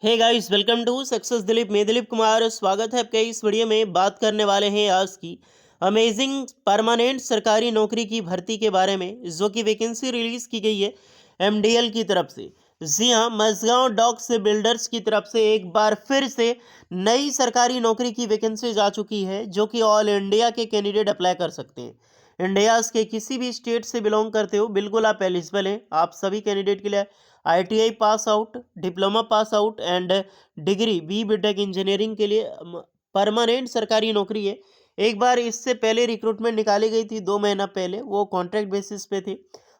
Hey guys, welcome to success Dilip. मैं दिलीप कुमार, स्वागत है आपके इस वीडियो में। बात करने वाले हैं आज की अमेजिंग परमानेंट सरकारी नौकरी की भर्ती के बारे में, जो कि वैकेंसी रिलीज की गई है एमडीएल की तरफ से। जी हाँ, मझगांव डॉक्स बिल्डर्स की तरफ से एक बार फिर से नई सरकारी नौकरी की वैकेंसी जा चुकी है, जो कि ऑल इंडिया के कैंडिडेट अप्लाई कर सकते हैं। इंडिया के किसी भी स्टेट से बिलोंग करते हो, बिल्कुल आप एलिजिबल हैं। आप सभी कैंडिडेट के लिए ITI pass out, diploma pass out and degree BTech engineering के लिए परमानेंट सरकारी नौकरी है। एक बार इससे पहले रिक्रूटमेंट निकाली गई थी 2 महीना पहले, वो कॉन्ट्रैक्ट बेसिस पे थी।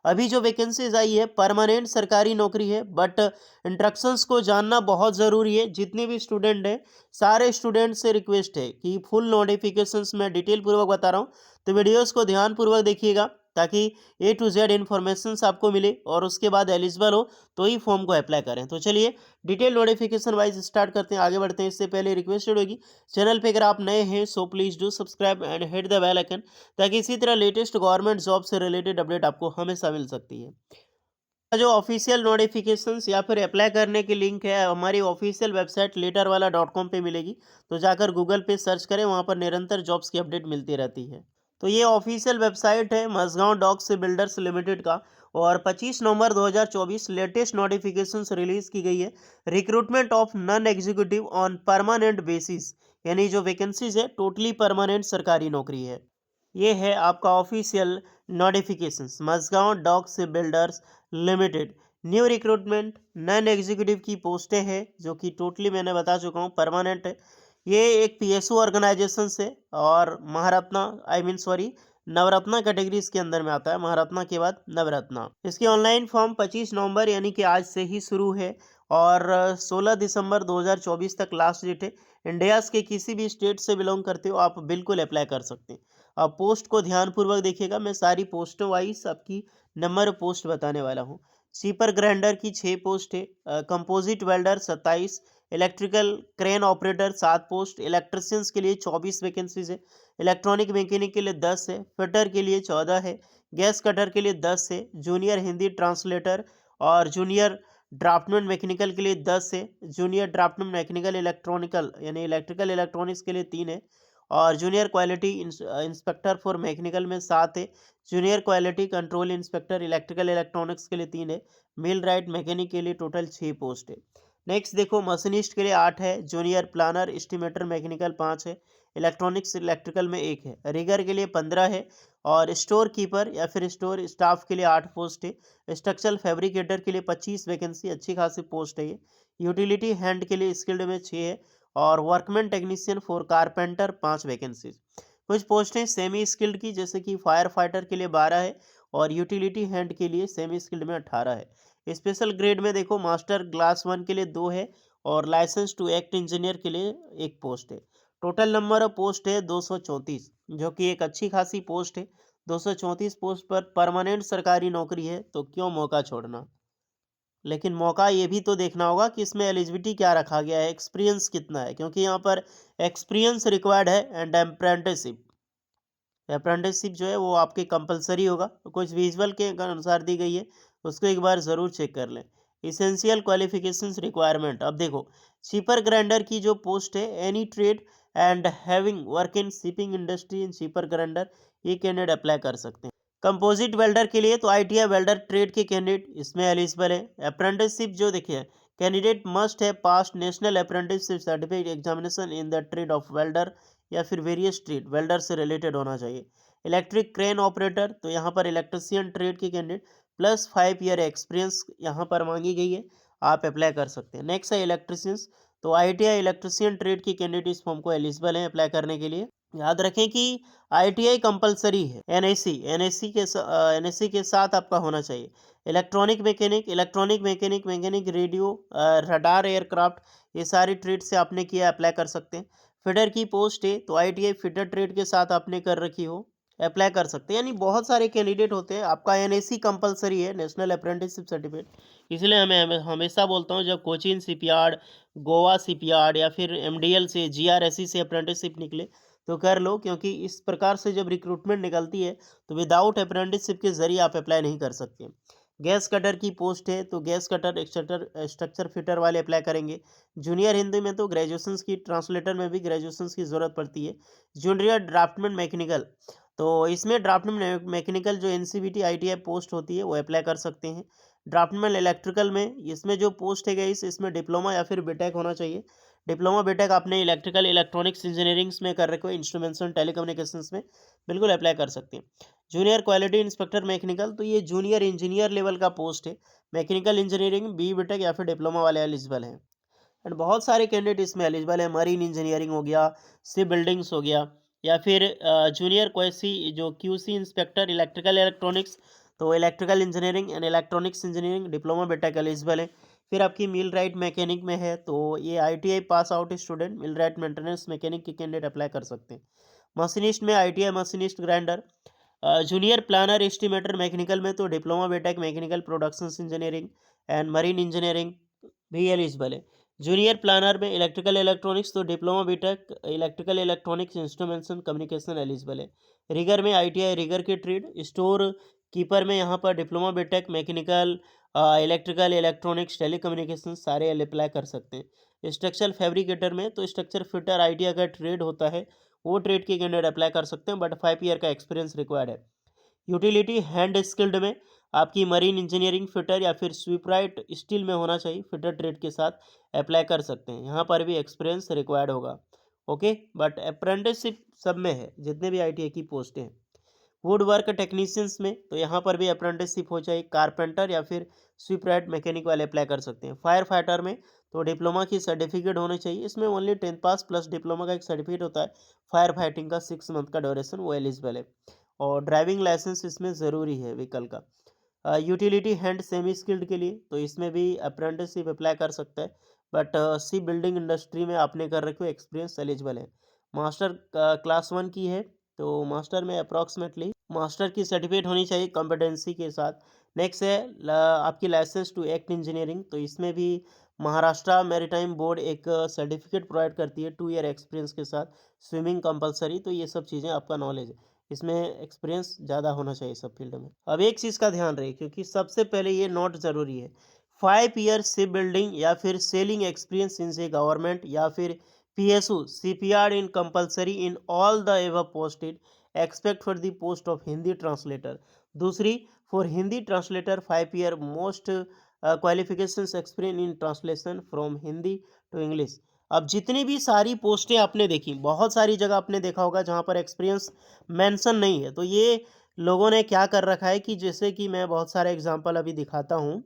अभी जो वैकेंसीज आई है परमानेंट सरकारी नौकरी है, बट इंस्ट्रक्शंस को जानना बहुत ज़रूरी है। जितने भी स्टूडेंट हैं, सारे स्टूडेंट से रिक्वेस्ट है कि फुल नोटिफिकेशंस में डिटेल पूर्वक बता रहा हूँ, तो वीडियोस को ध्यानपूर्वक देखिएगा ताकि A to Z इन्फॉर्मेशन आपको मिले, और उसके बाद एलिजिबल हो तो ही फॉर्म को अप्लाई करें। तो चलिए डिटेल नोटिफिकेशन वाइज स्टार्ट करते हैं, आगे बढ़ते हैं। इससे पहले रिक्वेस्टेड होगी, चैनल पे अगर आप नए हैं so please do subscribe and hit the bell icon, ताकि इसी तरह लेटेस्ट गवर्नमेंट जॉब से रिलेटेड अपडेट आपको हमेशा मिल सकती है। जो ऑफिशियल नोटिफिकेशंस या फिर अप्लाई करने की लिंक है, हमारी ऑफिशियल वेबसाइट letterwala.com पे मिलेगी। तो जाकर गूगल पे सर्च करें, वहाँ पर निरंतर जॉब्स की अपडेट मिलती रहती है। तो ये ऑफिशियल वेबसाइट है मझगांव डॉक्स बिल्डर्स लिमिटेड का, और 25 नवंबर 2024 लेटेस्ट नोटिफिकेशंस रिलीज की गई है। Recruitment of non executive on permanent basis, यानी जो वैकेंसीज है टोटली परमानेंट सरकारी नौकरी है। ये है आपका official notifications Mazagon docks builders limited. New recruitment non executive की पोस्टें हैं, जो कि टोटली मैंने बता चुका हूँ परमानेंट है। ये एक पीएसयू ऑर्गेनाइजेशन से, और महारत्ना सॉरी नवरत्ना कैटेगरीज के अंदर में आता है। महारत्ना के बाद नवरत्ना। इसकी ऑनलाइन फॉर्म 25 नवंबर यानी कि आज से ही शुरू है, और 16 दिसंबर 2024 तक लास्ट डेट है। इंडिया के किसी भी स्टेट से बिलोंग करते हो आप बिल्कुल अप्लाई कर सकते हैं। अब पोस्ट को ध्यानपूर्वक देखिएगा, मैं सारी पोस्टों वाइज आपकी नंबर पोस्ट बताने वाला हूँ। स्वीपर ग्राइंडर की 6 पोस्ट है, composite welder 27, electrical crane operator 7 post, electricians के लिए 24 वैकेंसीज है, इलेक्ट्रॉनिक मैकेनिक के लिए 10 है, फिटर के लिए 14 है, गैस कटर के लिए 10 है, जूनियर हिंदी ट्रांसलेटर और जूनियर ड्राफ्टमैन मैकेनिकल के लिए 10 है, जूनियर ड्राफ्टमैन मैकेनिकल इलेक्ट्रॉनिकल यानी इलेक्ट्रिकल इलेक्ट्रॉनिक्स के लिए 3 है, और junior quality inspector for mechanical में 7 है, junior quality control inspector electrical electronics के लिए 3 है, मिल राइट मैकेनिक के लिए टोटल 6 पोस्ट है। नेक्स्ट देखो, मशीनिस्ट के लिए 8 है, जूनियर प्लानर एस्टिमेटर मैकेनिकल 5 है, इलेक्ट्रॉनिक्स इलेक्ट्रिकल में 1 है, रिगर के लिए 15 है, और स्टोर कीपर या फिर स्टोर स्टाफ के लिए 8 पोस्ट है। स्ट्रक्चरल फैब्रिकेटर के लिए 25 वैकेंसी, अच्छी खासी पोस्ट है ये। यूटिलिटी हैंड के लिए स्किल्ड में 6 है, और workman technician for carpenter 5 vacancies. कुछ पोस्टें सेमी स्किल्ड की, जैसे कि फायर फाइटर के लिए 12 है, और यूटिलिटी हैंड के लिए सेमी स्किल्ड में 18 है। स्पेशल ग्रेड में देखो, मास्टर क्लास 1 के लिए 2 है, और लाइसेंस टू एक्ट इंजीनियर के लिए 1 पोस्ट है। टोटल नंबर ऑफ पोस्ट है 234, जो कि एक अच्छी खासी पोस्ट है। 234 पोस्ट पर परमानेंट सरकारी नौकरी है, तो क्यों मौका छोड़ना। लेकिन मौका ये भी तो देखना होगा कि इसमें एलिजिबिलिटी क्या रखा गया है, एक्सपीरियंस कितना है, क्योंकि यहाँ पर एक्सपीरियंस रिक्वायर्ड है एंड अप्रेंटिसशिप। अप्रेंटिसशिप जो है वो आपके कंपलसरी होगा, तो कुछ विजुअल के अनुसार दी गई है, उसको एक बार ज़रूर चेक कर लें। इसेंशियल क्वालिफिकेशंस रिक्वायरमेंट, अब देखो, शिपर ग्राइंडर की जो पोस्ट है, any trade and having work in shipping industry in शिपर grinder, ये कैंडिडेट अप्लाई कर सकते हैं। कंपोजिट वेल्डर के लिए तो आईटीआई वेल्डर ट्रेड के कैंडिडेट इसमें एलिजिबल है। अप्रेंटिसशिप जो देखिए, कैंडिडेट मस्ट है past national apprenticeship certificate examination in the trade off welder, या फिर वेरियस ट्रेड वेल्डर से रिलेटेड होना चाहिए। इलेक्ट्रिक क्रेन ऑपरेटर, तो यहाँ पर इलेक्ट्रिशियन ट्रेड के कैंडिडेट प्लस 5 ईयर एक्सपीरियंस यहाँ पर मांगी गई है, आप अप्लाई कर सकते हैं। नेक्स्ट है इलेक्ट्रिशियंस, तो आईटीआई इलेक्ट्रिशियन ट्रेड के कैंडिडेट इस फॉर्म को एलिजिबल हैं अप्लाई करने के लिए। याद रखें कि आईटीआई कंपलसरी है, एनएससी के साथ आपका होना चाहिए। Electronic mechanic radio, radar aircraft, ये सारी ट्रेड से आपने किया, अप्लाई कर सकते हैं। फिटर की पोस्ट है, तो आईटीआई फिटर ट्रेड के साथ आपने कर रखी हो, अप्लाई कर सकते हैं। यानी बहुत सारे कैंडिडेट होते हैं। आपका एनएससी कंपलसरी है, नेशनल अप्रेंटिसशिप सर्टिफिकेट। इसलिए हमें हमेशा बोलता हूँ, जब कोचीन शिपयार्ड, गोवा शिपयार्ड या फिर एमडीएल से, जीआरएससी से अप्रेंटिसशिप निकले तो कर लो, क्योंकि इस प्रकार से जब रिक्रूटमेंट निकलती है तो विदाउट अप्रेंटिसशिप के जरिए आप अप्लाई नहीं कर सकते। गैस कटर की पोस्ट है तो गैस कटर स्ट्रक्चर फिटर वाले अप्लाई करेंगे। जूनियर हिंदी में तो ग्रेजुएशंस की, ट्रांसलेटर में भी ग्रेजुएशंस की ज़रूरत पड़ती है। जूनियर ड्राफ्टमैन मैकेनिकल, तो इसमें ड्राफ्टमैन मैकेनिकल जो एनसीवीटी आईटीआई पोस्ट होती है वो अप्लाई कर सकते हैं। ड्राफ्टमैन इलेक्ट्रिकल में इसमें जो पोस्ट है गाइस, इसमें डिप्लोमा या फिर बीटेक होना चाहिए। डिप्लोमा बीटेक आपने इलेक्ट्रिकल इलेक्ट्रॉनिक्स इंजीनियरिंग्स में कर रखे हो, इंस्ट्रूमेंटेशन टेलीकम्युनिकेशंस में, बिल्कुल अप्लाई कर सकते हैं। जूनियर क्वालिटी इंस्पेक्टर मैकेनिकल, तो ये जूनियर इंजीनियर लेवल का पोस्ट है। मैकेनिकल इंजीनियरिंग बी बीटेक या फिर डिप्लोमा वाले एलिजिबल हैं। एंड बहुत सारे कैंडिडेट इसमें एलिजिबल है। मरीन इंजीनियरिंग हो गया, सी बिल्डिंग्स हो गया, या फिर जूनियर क्वेसी जो क्यूसी इंस्पेक्टर इलेक्ट्रिकल इलेक्ट्रॉनिक्स, तो electrical engineering and electronics engineering diploma BTech eligible है। फिर आपकी मिल राइट मैकेनिक में है तो ये ITI pass out student millwright maintenance mechanic के कैंडिडेट अप्लाई कर सकते हैं। मशीनिस्ट में ITI machinist grinder, junior planner estimator mechanical में तो diploma BTech mechanical productions engineering and marine engineering भी एलिजिबल है। जूनियर प्लानर में इलेक्ट्रिकल इलेक्ट्रॉनिक्स तो diploma BTech electrical electronics instrumentation communication eligible है। रिगर में आईटीआई रिगर के ट्रेड, स्टोर कीपर में यहाँ पर diploma BTech mechanical electrical electronics telecommunication सारे अप्लाई कर सकते हैं। स्ट्रक्चरल फैब्रिकेटर में तो स्ट्रक्चर फिटर आईटीआई का ट्रेड होता है, वो ट्रेड के कैंडिडेट अप्लाई कर सकते हैं, बट 5 ईयर का एक्सपीरियंस रिक्वायर्ड है। यूटिलिटी हैंड स्किल्ड में आपकी मरीन इंजीनियरिंग फिटर या फिर स्वीपराइट स्टील में होना चाहिए, फिटर ट्रेड के साथ अप्लाई कर सकते हैं। यहाँ पर भी एक्सपीरियंस रिक्वायर्ड होगा। ओके, बट अप्रेंटिसशिप सब में है जितने भी आईटीआई की पोस्टें हैं। वुड वर्क टेक्नीशियंस में तो यहाँ पर भी अप्रेंटिसशिप हो जाए, कारपेंटर या फिर स्वीपराइट मैकेनिक वाले अप्लाई कर सकते हैं। फायर फाइटर में तो डिप्लोमा की सर्टिफिकेट होनी चाहिए, इसमें ओनली 10th पास प्लस डिप्लोमा का एक सर्टिफिकेट होता है। फायर फाइटिंग का 6 मंथ का ड्यूरेशन, वो एलिजिबल है। और ड्राइविंग लाइसेंस इसमें ज़रूरी है व्हीकल का। यूटिलिटी हैंड सेमी स्किल्ड के लिए तो इसमें भी अप्रेंटिसशिप अप्लाई कर सकता है, बट सी बिल्डिंग इंडस्ट्री में आपने कर रखे हो एक्सपीरियंस एलिजिबल है। मास्टर क्लास 1 की है तो मास्टर में अप्रॉक्सीमेटली मास्टर की सर्टिफिकेट होनी चाहिए कॉम्पिटेंसी के साथ। नेक्स्ट है आपकी लाइसेंस टू एक्ट इंजीनियरिंग, तो इसमें भी महाराष्ट्र मैरीटाइम बोर्ड एक सर्टिफिकेट प्रोवाइड करती है 2 ईयर एक्सपीरियंस के साथ। स्विमिंग कंपलसरी, तो ये सब चीज़ें आपका नॉलेज है, इसमें एक्सपीरियंस ज़्यादा होना चाहिए सब फील्ड में। अब एक चीज़ का ध्यान रहे, क्योंकि सबसे पहले ये नोट ज़रूरी है, 5 ईयर शिप बिल्डिंग या फिर सेलिंग एक्सपीरियंस इन से गवर्नमेंट या फिर PSU CPR in compulsory in all the above posted except for the post of Hindi translator। दूसरी, for Hindi translator 5 year most qualifications experience in translation from Hindi to English। अब जितनी भी सारी पोस्टें आपने देखी, बहुत सारी जगह आपने देखा होगा जहाँ पर एक्सपीरियंस मेंशन नहीं है, तो ये लोगों ने क्या कर रखा है कि जैसे कि मैं बहुत सारे एग्जांपल अभी दिखाता हूँ,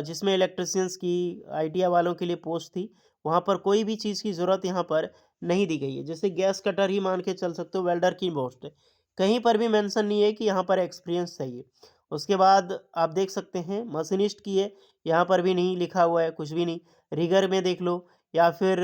जिसमें इलेक्ट्रिशियंस की आईटीआई वालों के लिए पोस्ट थी, वहाँ पर कोई भी चीज़ की ज़रूरत यहाँ पर नहीं दी गई है। जैसे गैस कटर ही मान के चल सकते हो, वेल्डर की पोस्ट है, कहीं पर भी मेंशन नहीं है कि यहाँ पर एक्सपीरियंस चाहिए। उसके बाद आप देख सकते हैं मशीनिस्ट की है, यहाँ पर भी नहीं लिखा हुआ है, कुछ भी नहीं। रिगर में देख लो या फिर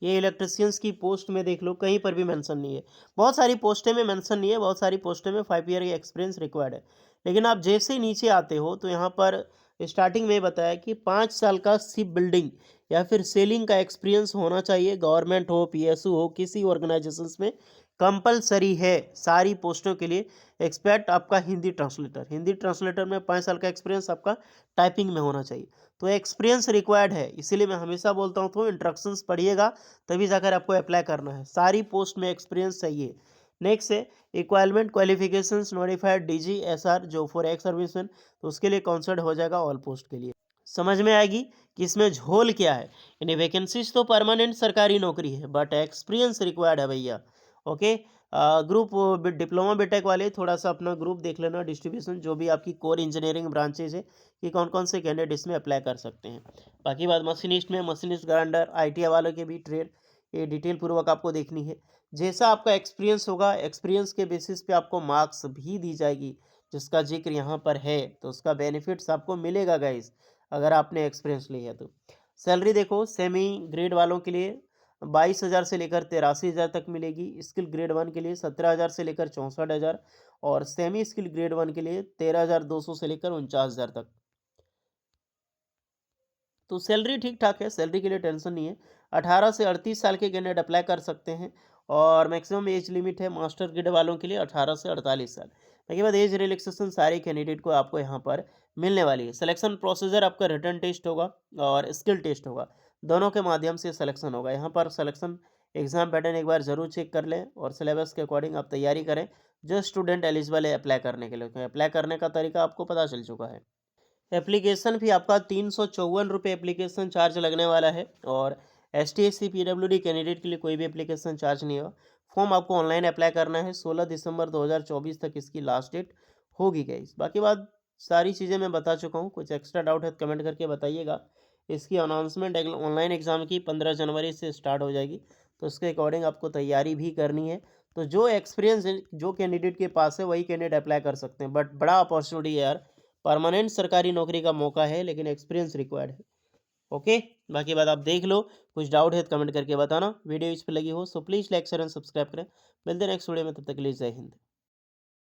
ये इलेक्ट्रिशियंस की पोस्ट में देख लो, कहीं पर भी मेंशन नहीं है। बहुत सारी पोस्टें में मेंशन नहीं है, बहुत सारी पोस्टें में 5 ईयर का एक्सपीरियंस रिक्वायर्ड है। लेकिन आप जैसे ही नीचे आते हो तो यहाँ पर स्टार्टिंग में बताया कि 5 साल का शिप बिल्डिंग या फिर सेलिंग का एक्सपीरियंस होना चाहिए, गवर्नमेंट हो, PSU हो, किसी ऑर्गेनाइजेशंस में कंपलसरी है सारी पोस्टों के लिए। एक्सपेक्ट आपका हिंदी ट्रांसलेटर, हिंदी ट्रांसलेटर में 5 साल का एक्सपीरियंस आपका टाइपिंग में होना चाहिए। तो एक्सपीरियंस रिक्वायर्ड है, इसीलिए मैं हमेशा बोलता हूँ तो इंस्ट्रक्शंस पढ़िएगा, तभी जाकर आपको अप्लाई करना है। सारी पोस्ट में एक्सपीरियंस चाहिए। नेक्स्ट है रिक्वायरमेंट क्वालिफिकेशंस नोटिफाइड DGSR जो फॉर एक्स सर्विसमैन, तो उसके लिए काउंसल्ड हो जाएगा ऑल पोस्ट के लिए। समझ में आएगी कि इसमें झोल क्या है। यानी वैकेंसीज तो परमानेंट सरकारी नौकरी है, बट एक्सपीरियंस रिक्वायर्ड है भैया। ओके, ग्रुप डिप्लोमा बीटेक वाले थोड़ा सा अपना ग्रुप देख लेना, डिस्ट्रीब्यूशन जो भी आपकी कोर इंजीनियरिंग ब्रांचेज है कि कौन कौन से कैंडिडेट इसमें अप्लाई कर सकते हैं। बाकी बात मशीनिस्ट में मशीनिस्ट ग्राइंडर ITI वालों के भी ट्रेड, ये डिटेल पूर्वक आपको देखनी है। जैसा आपका एक्सपीरियंस होगा, एक्सपीरियंस के बेसिस पे आपको मार्क्स भी दी जाएगी, जिसका जिक्र यहाँ पर है, तो उसका बेनिफिट्स आपको मिलेगा गाइस अगर आपने एक्सपीरियंस लिया तो। सैलरी देखो, सेमी ग्रेड वालों के लिए 22,000 से लेकर 83,000 तक मिलेगी। स्किल ग्रेड 1 के लिए 17,000 से लेकर 64,000 और सेमी स्किल ग्रेड 1 के लिए 13,200 से लेकर 49,000 तक। तो सैलरी ठीक ठाक है, सैलरी के लिए टेंशन नहीं है। 18 से 38 साल के कैंडिडेट अप्लाई कर सकते हैं और मैक्सिमम एज लिमिट है मास्टर ग्रेड वालों के लिए 18 से 48 साल। उसके बाद एज रिलैक्सेशन सारे कैंडिडेट को आपको यहाँ पर मिलने वाली है। सिलेक्शन प्रोसीजर आपका रिटन टेस्ट होगा और स्किल टेस्ट होगा, दोनों के माध्यम से सिलेक्शन होगा। यहाँ पर सिलेक्शन एग्जाम पैटर्न एक बार जरूर चेक कर लें और सिलेबस के अकॉर्डिंग आप तैयारी करें। जो स्टूडेंट एलिजिबल है अप्लाई करने के लिए, तो अप्लाई करने का तरीका आपको पता चल चुका है। एप्लीकेशन भी आपका 354 रुपये एप्लीकेशन चार्ज लगने वाला है और ST/SC PWD कैंडिडेट के लिए कोई भी एप्लीकेशन चार्ज नहीं होगा। फॉर्म आपको ऑनलाइन अप्लाई करना है। 16 दिसंबर 2024 तक इसकी लास्ट डेट होगी गाइस। बाकी बात सारी चीज़ें मैं बता चुका हूँ। कुछ एक्स्ट्रा डाउट है तो कमेंट करके बताइएगा। इसकी अनाउंसमेंट ऑनलाइन एग्ज़ाम की 15 जनवरी से स्टार्ट हो जाएगी, तो उसके अकॉर्डिंग आपको तैयारी भी करनी है। तो जो एक्सपीरियंस जो कैंडिडेट के पास है वही कैंडिडेट अप्लाई कर सकते हैं, बट बड़ा अपॉर्चुनिटी है यार। परमानेंट सरकारी नौकरी का मौका है, लेकिन एक्सपीरियंस रिक्वायर्ड है। ओके, बाकी बात आप देख लो। कुछ डाउट है तो कमेंट करके बताना। वीडियो इस पर लगी हो so please like share and subscribe करें। मिलते हैं नेक्स्ट वीडियो में, तब तक के लिए जय हिंद।